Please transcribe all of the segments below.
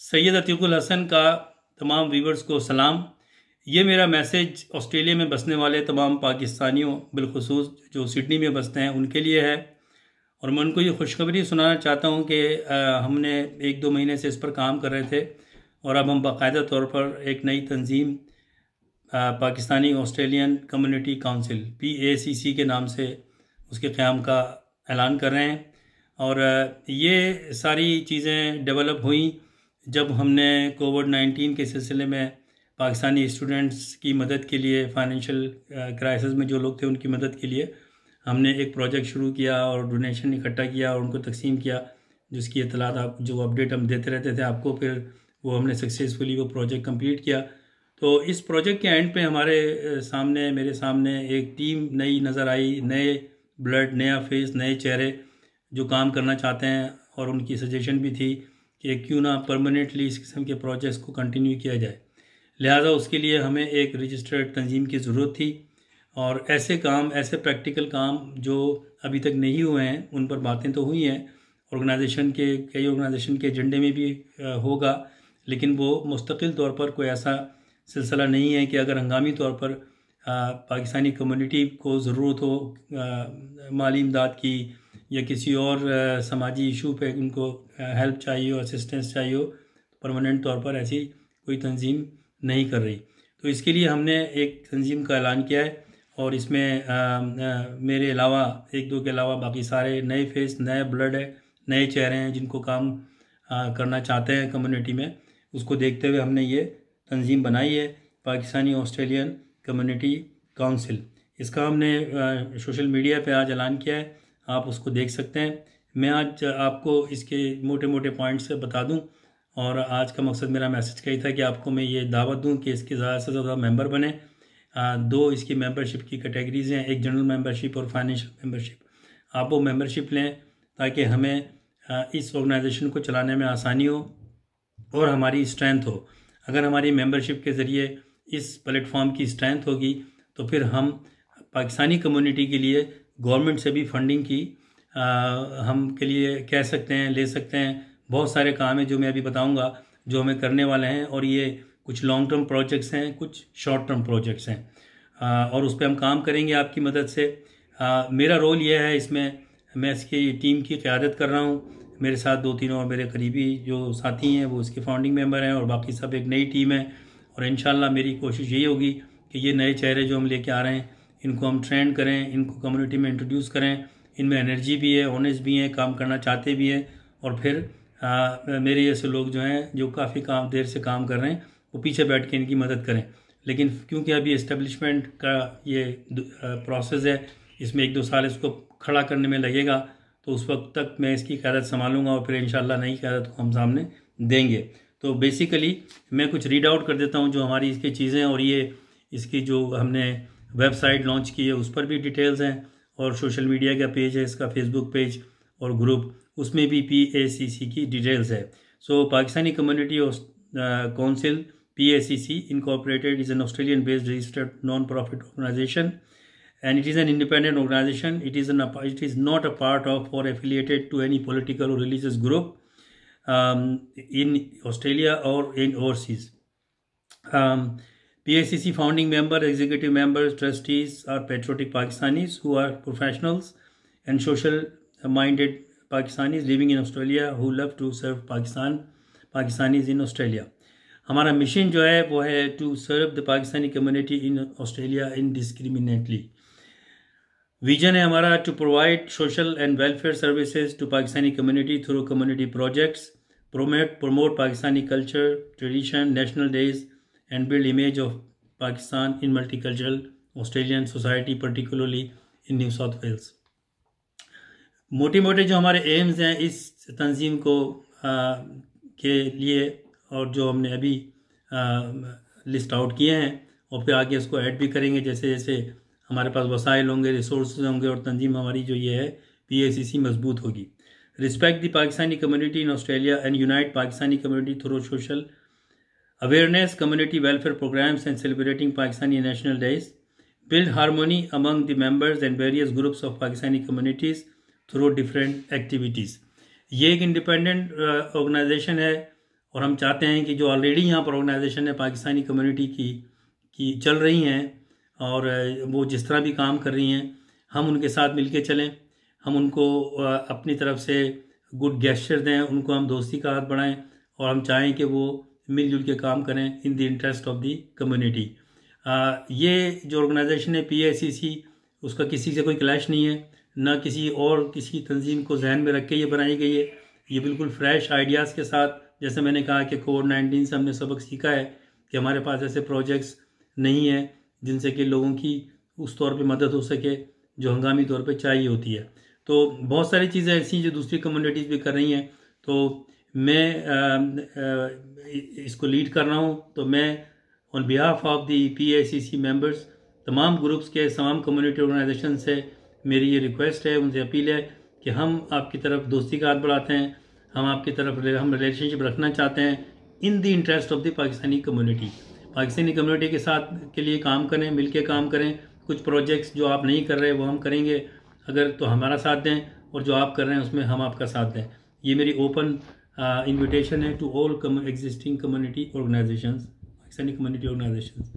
सैयद अतीकुल हसन का तमाम व्यूवर्स को सलाम। ये मेरा मैसेज ऑस्ट्रेलिया में बसने वाले तमाम पाकिस्तानियों बिलखुसूस जो सिडनी में बसते हैं उनके लिए है। और मैं उनको ये खुशखबरी सुनाना चाहता हूँ कि हमने 1-2 महीने से इस पर काम कर रहे थे और अब हम बाकायदा तौर पर एक नई तंजीम Pakistani Australian community council PACC के नाम से उसके क़याम का ऐलान कर रहे हैं। और ये सारी चीज़ें डेवलप हुई जब हमने कोविड-19 के सिलसिले में पाकिस्तानी स्टूडेंट्स की मदद के लिए, फाइनेंशियल क्राइसिस में जो लोग थे उनकी मदद के लिए हमने एक प्रोजेक्ट शुरू किया और डोनेशन इकट्ठा किया और उनको तकसीम किया, जिसकी इत्तलात आप जो अपडेट हम देते रहते थे आपको। फिर वो हमने सक्सेसफुली वो प्रोजेक्ट कंप्लीट किया। तो इस प्रोजेक्ट के एंड पे हमारे सामने, मेरे सामने एक टीम नई नज़र आई, नए ब्लड, नया फेस, नए चेहरे जो काम करना चाहते हैं। और उनकी सजेशन भी थी कि क्यों ना परमानेंटली इस किस्म के प्रोजेक्ट्स को कंटिन्यू किया जाए। लिहाजा उसके लिए हमें एक रजिस्टर्ड तंजीम की ज़रूरत थी और ऐसे काम, ऐसे प्रैक्टिकल काम जो अभी तक नहीं हुए हैं उन पर बातें तो हुई हैं। कई ऑर्गेनाइजेशन के एजेंडे में भी होगा, लेकिन वो मुस्तकिल तौर पर कोई ऐसा सिलसिला नहीं है कि अगर हंगामी तौर पर पाकिस्तानी कम्युनिटी को ज़रूरत हो माली इमदाद की या किसी और समाजी इशू पे उनको हेल्प चाहिए हो, असिस्टेंस चाहिए हो, परमानेंट तौर पर ऐसी कोई तंजीम नहीं कर रही। तो इसके लिए हमने एक तंजीम का ऐलान किया है और इसमें मेरे अलावा 1-2 के अलावा बाकी सारे नए फेस, नए ब्लड है, नए चेहरे हैं जिनको काम करना चाहते हैं कम्युनिटी में। उसको देखते हुए हमने ये तंजीम बनाई है, पाकिस्तानी ऑस्ट्रेलियन कम्युनिटी काउंसिल। इसका हमने सोशल मीडिया पे आज ऐलान किया है, आप उसको देख सकते हैं। मैं आज आपको इसके मोटे मोटे पॉइंट्स बता दूं और आज का मकसद, मेरा मैसेज का ही था कि आपको मैं ये दावत दूं कि इसके ज़्यादा से ज़्यादा मेंबर बने। 2 इसकी मेंबरशिप की कैटेगरीज़ हैं, एक जनरल मेंबरशिप और फाइनेंशियल मेंबरशिप। आप वो मेंबरशिप लें ताकि हमें इस ऑर्गेनाइजेशन को चलाने में आसानी हो और हमारी स्ट्रेंथ हो। अगर हमारी मेंबरशिप के ज़रिए इस प्लेटफॉर्म की स्ट्रेंथ होगी तो फिर हम पाकिस्तानी कम्युनिटी के लिए गवर्नमेंट से भी फंडिंग की हम के लिए कह सकते हैं, ले सकते हैं। बहुत सारे काम हैं जो मैं अभी बताऊंगा जो हमें करने वाले हैं और ये कुछ लॉन्ग टर्म प्रोजेक्ट्स हैं, कुछ शॉर्ट टर्म प्रोजेक्ट्स हैं और उस पर हम काम करेंगे आपकी मदद से। मेरा रोल यह है इसमें, मैं इसकी टीम की क़यादत कर रहा हूँ। मेरे साथ 2-3 और मेरे करीबी जो साथी हैं वो इसके फाउंडिंग मेंबर हैं और बाकी सब एक नई टीम है। और इंशाल्लाह मेरी कोशिश यही होगी कि ये नए चेहरे जो हम लेके आ रहे हैं इनको हम ट्रेंड करें, इनको कम्युनिटी में इंट्रोड्यूस करें। इनमें एनर्जी भी है, ऑनेस्ट भी हैं, काम करना चाहते भी हैं। और फिर मेरे जैसे लोग जो हैं जो काफ़ी देर से काम कर रहे हैं वो पीछे बैठ के इनकी मदद करें। लेकिन क्योंकि अभी इस्टेब्लिशमेंट का ये प्रोसेस है, इसमें 1-2 साल इसको खड़ा करने में लगेगा, तो उस वक्त तक मैं इसकी क़यादत संभालूंगा और फिर इंशाल्लाह नई क़यादत को हम सामने देंगे। तो बेसिकली मैं कुछ रीड आउट कर देता हूँ जो हमारी इसकी चीज़ें, और ये इसकी जो हमने वेबसाइट लॉन्च की है उस पर भी डिटेल्स हैं और सोशल मीडिया का पेज है इसका, फेसबुक पेज और ग्रुप, उसमें भी PACC की डिटेल्स है। So Pakistani community council PACC Incorporated is an Australian based registered non-profit organization and it is an independent organization. It is not a part of or affiliated to any political or religious group in Australia or in overseas. PACC founding member, executive members, trustees are patriotic Pakistanis who are professionals and social-minded Pakistanis living in Australia who love to serve Pakistanis in Australia. हमारा mission जो है वो है to serve the Pakistani community in Australia indiscriminately. Vision है हमारा to provide social and welfare services to Pakistani community through community projects, promote Pakistani culture, tradition, national days and build image of Pakistan in multicultural Australian society, particularly in New South Wales. मोटे मोटे जो हमारे AIIMS हैं इस तंजीम को के लिए और जो हमने अभी लिस्ट आउट किए हैं और फिर आगे इसको ऐड भी करेंगे जैसे जैसे हमारे पास वसाइल होंगे, रिसोर्सेज होंगे और तंजीम हमारी जो ये है PACC मजबूत होगी। Respect the Pakistani community in Australia and unite Pakistani community through social awareness, community welfare programs and celebrating Pakistani national days. Build harmony among the members and various groups of Pakistani communities through different activities. ये एक independent organisation है और हम चाहते हैं कि जो already यहाँ पर ऑर्गेनाइजेशन है पाकिस्तानी कम्युनिटी की चल रही हैं और वो जिस तरह भी काम कर रही हैं, हम उनके साथ मिलके चलें, हम उनको अपनी तरफ से गुड गेस्चर दें, उनको हम दोस्ती का हाथ बढ़ाएं और हम चाहें कि वो मिलजुल के काम करें in the interest of the community. ये जो ऑर्गेनाइजेशन है PICC, उसका किसी से कोई क्लैश नहीं है, ना किसी तंजीम को जहन में रख के ये बनाई गई है। ये बिल्कुल फ्रेश आइडियाज़ के साथ, जैसे मैंने कहा कि कोविड-19 से हमने सबक सीखा है कि हमारे पास ऐसे प्रोजेक्ट्स नहीं हैं जिनसे कि लोगों की उस तौर पे मदद हो सके जो हंगामी तौर पे चाहिए होती है। तो बहुत सारी चीज़ें ऐसी हैं जो दूसरी कम्युनिटीज़ भी कर रही हैं, तो मैं इसको लीड कर रहा हूँ। तो मैं on behalf of the PICC members, तमाम ग्रुप्स के, तमाम कम्युनिटी ऑर्गेनाइजेशन से मेरी ये रिक्वेस्ट है, उनसे अपील है कि हम आपकी तरफ दोस्ती का हाथ बढ़ाते हैं, हम आपकी तरफ हम रिलेशनशिप रखना चाहते हैं in the interest of the Pakistani community. Pakistani community के साथ के लिए काम करें, मिल के काम करें। कुछ प्रोजेक्ट्स जो आप नहीं कर रहे वो हम करेंगे, अगर तो हमारा साथ दें, और जो आप कर रहे हैं उसमें हम आपका साथ दें। ये मेरी ओपन इन्विटेशन है to all existing community organisations, Pakistani community organisations.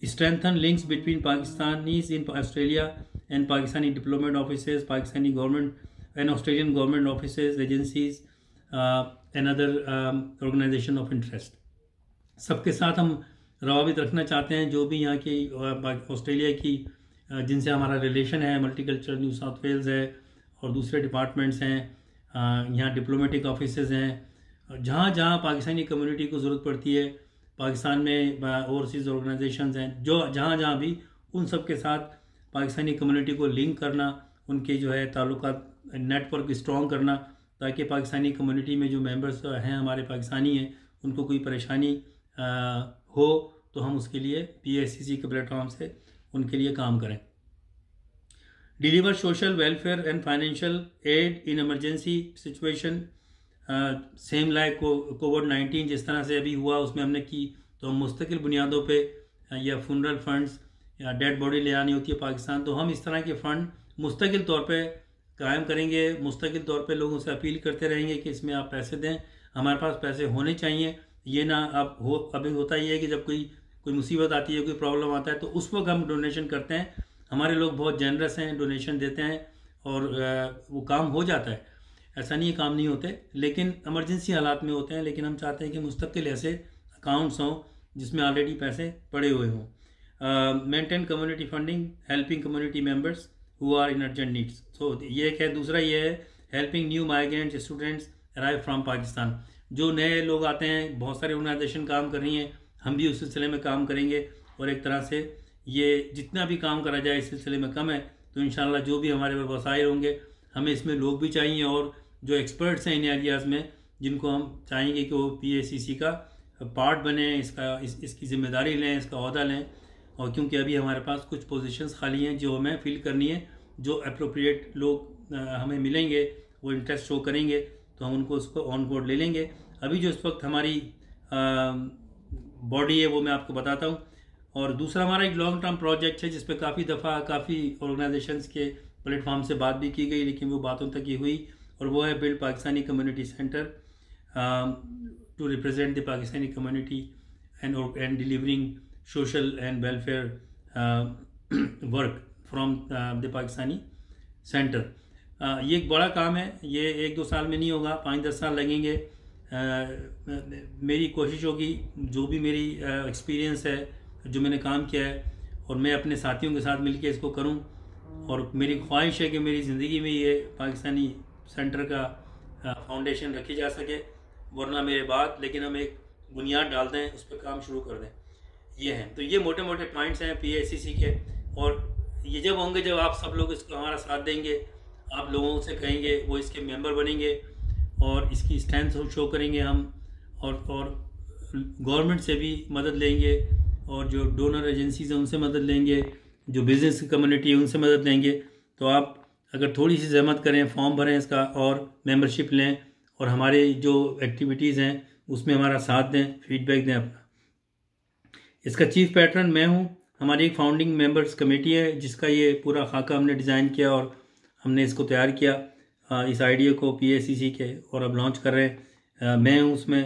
Strengthen links between Pakistanis in Australia and Pakistani diplomat offices, Pakistani government and Australian government offices, agencies and other organization of interest। सबके साथ हम रवाबित रखना चाहते हैं, जो भी यहाँ की ऑस्ट्रेलिया की जिनसे हमारा रिलेशन है, मल्टीकल्चरल न्यू साउथ वेल्स है और दूसरे डिपार्टमेंट्स हैं, यहाँ डिप्लोमेटिक ऑफिसेज़ हैं, जहाँ जहाँ पाकिस्तानी कम्युनिटी को ज़रूरत पड़ती है, पाकिस्तान में ओवरसीज़ ऑर्गेनाइजेशंस हैं, जो जहाँ जहाँ भी, उन सब के साथ पाकिस्तानी कम्युनिटी को लिंक करना, उनके जो है ताल्लुकात नेटवर्क स्ट्रॉन्ग करना, ताकि पाकिस्तानी कम्युनिटी में जो मेंबर्स हैं हमारे पाकिस्तानी हैं, उनको कोई परेशानी हो तो हम उसके लिए PICC के प्लेटफॉर्म से उनके लिए काम करें। Deliver social welfare and financial aid in emergency situation, same like कोविड-19 जिस तरह से अभी हुआ उसमें हमने की, तो हम मुस्तकिल बुनियादों पे या फुनरल फंड्स या डेड बॉडी ले आनी होती है पाकिस्तान, तो हम इस तरह के फ़ंड मुस्तकिल तौर पे कायम करेंगे, मुस्तकिल तौर पे लोगों से अपील करते रहेंगे कि इसमें आप पैसे दें, हमारे पास पैसे होने चाहिए। ये ना अभी होता ही है कि जब कोई मुसीबत आती है, कोई प्रॉब्लम आता है, तो उस वक्त हम डोनेशन करते हैं। हमारे लोग बहुत जेनरस हैं, डोनेशन देते हैं और वो काम हो जाता है। ऐसा नहीं है काम नहीं होते, लेकिन इमरजेंसी हालात में होते हैं। लेकिन हम चाहते हैं कि मुस्तकिल ऐसे अकाउंट्स हों जिसमें ऑलरेडी पैसे पड़े हुए हों। Maintain community funding, helping community members who are in urgent needs. So ये एक है। दूसरा ये है helping new migrant students arrive from Pakistan. जो नए लोग आते हैं, बहुत सारे ऑर्गेनाइजेशन काम कर रही हैं, हम भी उस सिलसिले में काम करेंगे। और एक तरह से ये जितना भी काम करा जाए इस सिलसिले में कम है, तो इंशाल्लाह जो भी हमारे पर वसाइल होंगे, हमें इसमें लोग भी चाहिए और जो एक्सपर्ट्स हैं इन एरियाज़ में, जिनको हम चाहेंगे कि वो PICC का पार्ट बने, इसकी जिम्मेदारी लें, इसका ओहदा लें। और क्योंकि अभी हमारे पास कुछ पोजीशंस खाली हैं जो हमें फिल करनी है, जो अप्रोप्रिएट लोग हमें मिलेंगे, वो इंटरेस्ट शो करेंगे, तो हम उनको उसको ऑन बोर्ड ले लेंगे। अभी जो इस वक्त हमारी बॉडी है वो मैं आपको बताता हूँ। और दूसरा हमारा एक लॉन्ग टर्म प्रोजेक्ट है जिस पे काफ़ी दफ़ा काफ़ी ऑर्गेनाइजेशंस के प्लेटफॉर्म से बात भी की गई, लेकिन वो बातों तक ही हुई। और वो है build Pakistani community centre to represent the Pakistani community and delivering social and welfare work from the Pakistani centre. ये एक बड़ा काम है, ये 1-2 साल में नहीं होगा, 5-10 साल लगेंगे। मेरी कोशिश होगी, जो भी मेरी एक्सपीरियंस है, जो मैंने काम किया है, और मैं अपने साथियों के साथ मिलकर इसको करूं। और मेरी ख्वाहिश है कि मेरी ज़िंदगी में ये पाकिस्तानी सेंटर का फाउंडेशन रखी जा सके, वरना मेरे बाद, लेकिन हम एक बुनियाद डाल दें, उस पर काम शुरू कर दें। ये हैं, तो ये मोटे मोटे पॉइंट्स हैं PICC के। और ये जब होंगे जब आप सब लोग इसको हमारा साथ देंगे, आप लोगों से कहेंगे, वो इसके मेंबर बनेंगे और इसकी स्ट्रेंथ शो करेंगे हम, और गवर्नमेंट से भी मदद लेंगे, और जो डोनर एजेंसीज हैं उनसे मदद लेंगे, जो बिज़नेस कम्युनिटी है उनसे मदद लेंगे। तो आप अगर थोड़ी सी जहमत करें, फॉर्म भरें इसका और मेंबरशिप लें, और हमारे जो एक्टिविटीज़ हैं उसमें हमारा साथ दें, फीडबैक दें अपना। इसका चीफ पैटर्न मैं हूँ। हमारी एक फाउंडिंग मेंबर्स कमेटी है जिसका ये पूरा खाका हमने डिज़ाइन किया और हमने इसको तैयार किया, इस आइडिया को PICC के, और अब लॉन्च कर रहे हैं। मैं हूँ उसमें।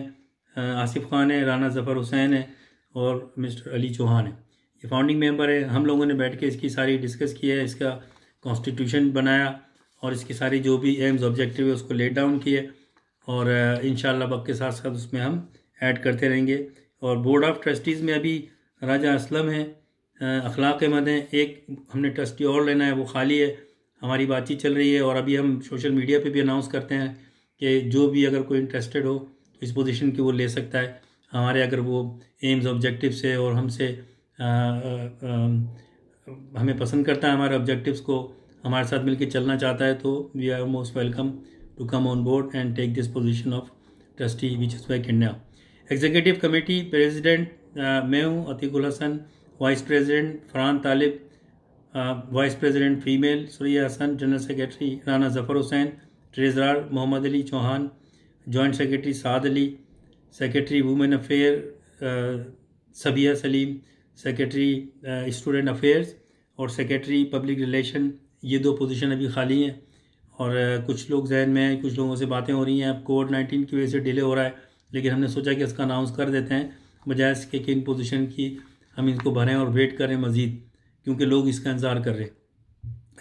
आसिफ खान है, राना ज़फ़र हुसैन है और मिस्टर अली चौहान है। ये फाउंडिंग मेंबर है। हम लोगों ने बैठ के इसकी सारी डिस्कस किया है, इसका कॉन्स्टिट्यूशन बनाया और इसकी सारी जो भी एम्स ऑब्जेक्टिव है उसको लेट डाउन किए और इंशाअल्लाह वक्त के साथ साथ उसमें हम ऐड करते रहेंगे। और बोर्ड ऑफ ट्रस्टीज़ में अभी राजा असलम है, अखलाक अहमद हैं, एक हमने ट्रस्टी और लेना है, वो खाली है। हमारी बातचीत चल रही है और अभी हम सोशल मीडिया पे भी अनाउंस करते हैं कि जो भी अगर कोई इंटरेस्टेड हो तो इस पोजीशन की वो ले सकता है। हमारे अगर वो एम्स ऑब्जेक्टिव से और हमसे हमें पसंद करता है, हमारे ऑब्जेक्टिव्स को हमारे साथ मिलकर चलना चाहता है, तो we are most welcome to come on board and take this position of trustee which is vacant now. Executive committee president मैं हूँ Atiqul Hasan, vice president Farhan Talib, vice president female Suraiya Hasan, general secretary Rana Zafar Hussain, treasurer Mohammad Ali Chauhan, joint secretary Saad Ali, secretary women affair Sabiya Saleem, secretary student affairs और secretary public relation. ये 2 position अभी खाली हैं और कुछ लोग जहन में हैं, कुछ लोगों से बातें हो रही हैं। अब कोविड-19 की वजह से डिले हो रहा है, लेकिन हमने सोचा कि इसका अनाउंस कर देते हैं बजाय इसके कि इन पोजीशन की हम इनको भरें और वेट करें मज़ीद, क्योंकि लोग इसका इंतज़ार कर रहे हैं।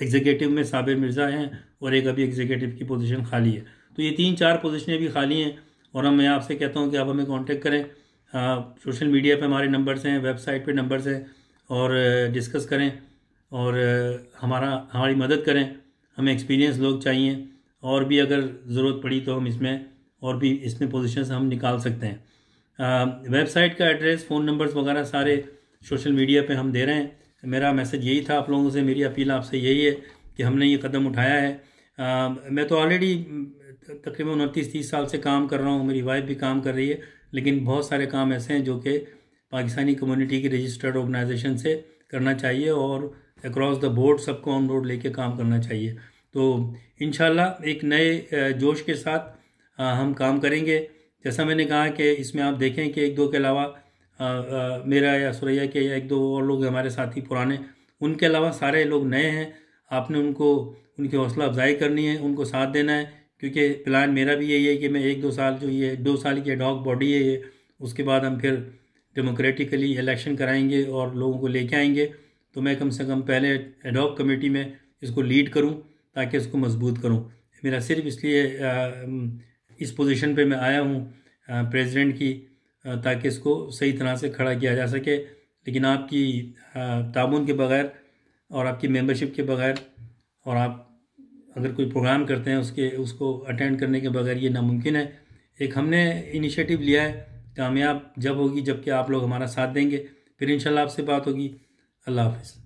एग्जीक्यूटिव में साबिर मिर्ज़ा हैं और एक अभी एग्जीक्यूटिव की पोजीशन खाली है। तो ये 3-4 पोजीशनें अभी खाली हैं और मैं आपसे कहता हूँ कि आप हमें कांटेक्ट करें। सोशल मीडिया पे हमारे नंबर्स हैं, वेबसाइट पे नंबर्स हैं और डिस्कस करें और हमारी मदद करें। हमें एक्सपीरियंस लोग चाहिए और भी अगर ज़रूरत पड़ी तो हम इसमें पोजीशंस हम निकाल सकते हैं। वेबसाइट का एड्रेस, फ़ोन नंबर्स वगैरह सारे सोशल मीडिया पे हम दे रहे हैं। मेरा मैसेज यही था आप लोगों से, मेरी अपील आपसे यही है कि हमने ये कदम उठाया है। मैं तो ऑलरेडी तकरीबन 29-30 साल से काम कर रहा हूँ, मेरी वाइफ भी काम कर रही है, लेकिन बहुत सारे काम ऐसे हैं जो कि पाकिस्तानी कम्युनिटी की रजिस्टर्ड ऑर्गेनाइजेशन से करना चाहिए और अक्रॉस द बोर्ड सबको ऑन बोर्ड लेके काम करना चाहिए। तो इंशाल्लाह एक नए जोश के साथ हम काम करेंगे। जैसा मैंने कहा कि इसमें आप देखें कि 1-2 के अलावा मेरा या सुरैया के या 1-2 और लोग हमारे साथी पुराने, उनके अलावा सारे लोग नए हैं। आपने उनकी हौसला अफजाई करनी है, उनको साथ देना है, क्योंकि प्लान मेरा भी यही है कि मैं 1-2 साल, जो ये 2 साल की एडहॉक बॉडी है ये, उसके बाद हम फिर डेमोक्रेटिकली इलेक्शन कराएंगे और लोगों को लेके आएंगे। तो मैं कम से कम पहले एडहॉक कमेटी में इसको लीड करूं ताकि इसको मजबूत करूं। मेरा सिर्फ इसलिए इस पोजीशन पे मैं आया हूं प्रेसिडेंट की, ताकि इसको सही तरह से खड़ा किया जा सके। लेकिन आपकी ताउन के बग़ैर और आपकी मेंबरशिप के बग़ैर और आप अगर कोई प्रोग्राम करते हैं उसको अटेंड करने के बगैर ये नामुमकिन है। एक हमने इनिशिएटिव लिया है, कामयाब जब होगी जबकि आप लोग हमारा साथ देंगे। फिर इंशाल्लाह आपसे बात होगी। अल्लाह हाफ़िज़।